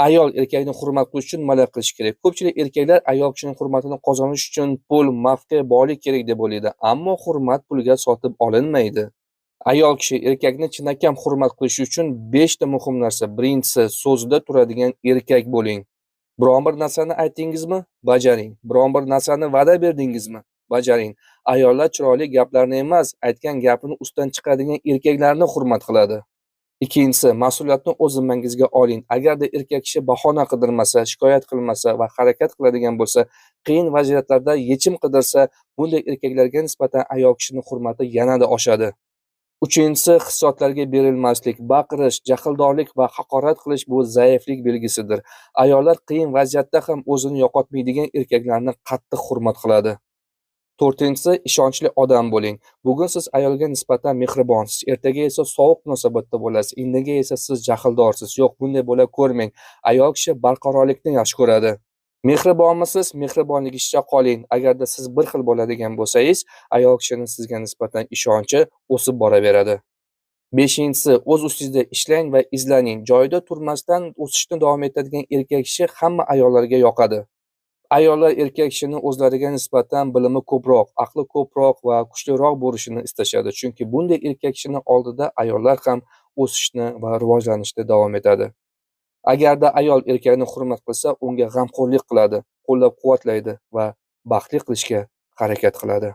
Ayol erkakni hurmat qilish uchun nima qilish kerak? Ko'pchilik erkaklar ayol kishining hurmatini qozonish uchun pul, mavqe, boylik kerak deb o'ylaydi, ammo hurmat pulga sotib olinmaydi. Ayol kishi erkakni chinakam hurmat qilish uchun 5 ta muhim narsa. Birinchisi, so'zida turadigan erkak bo'ling. Biron bir narsani aytdingizmi? Bajaring. Biron bir narsani va'da berdingizmi? Bajaring. Ayollar chiroyli gaplarni emas, aytgan gapini ustidan chiqadigan erkaklarni hurmat qiladi. Ikkinchisi, mas'uliyatni o'z zimmangizga oling. Agarda erkak kishi bahona qidirmasa, shikoyat qilmasa va harakat qiladigan bo'lsa, qiyin vaziyatlarda yechim qidirsa, bunday erkaklarga nisbatan ayol kishining hurmati yanada oshadi. Uchinchisi, hissiyotlarga berilmaslik, baqirish, jahldorlik va haqorat qilish bu zaiflik belgisidir. Ayollar qiyin vaziyatda ham o'zini yo'qotmaydigan erkaklarni qattiq hurmat qiladi. To'rtinchisi, ishonchli odam bo'ling. Bugun siz ayolga nisbatan mehribonsiz, ertaga esa sovuq munosabatda bo'lasiz, indinga esa siz jahldorsiz. Yo'q, bunday bo'la ko'rmang. Ayol kishi barqarorlikni yaxshi ko'radi. Mehribonmisiz? Mehribonligicha qoling. Agarda siz bir xil bo'ladigan bo'lsangiz, ayol kishining sizga nisbatan ishonchi o'sib boraveradi. Beshinchisi, o'z ustingizda ishlang va izlaning. Joyida turmasdan o'sishni davom etadigan erkak kishi hamma ayollarga yoqadi. Ayollar erkak kishini o'zlariga nisbatan bilimi ko'proq, aqli ko'proq va kuchliroq bo'lishini istashadi. Chunki bunday erkak kishining oldida ayollar ham o'sishni va rivojlanishda davom etadi. Agarda ayol erkakni hurmat qilsa, unga g'amxo'rlik qiladi, qo'llab-quvvatlaydi va baxtli qilishga harakat qiladi.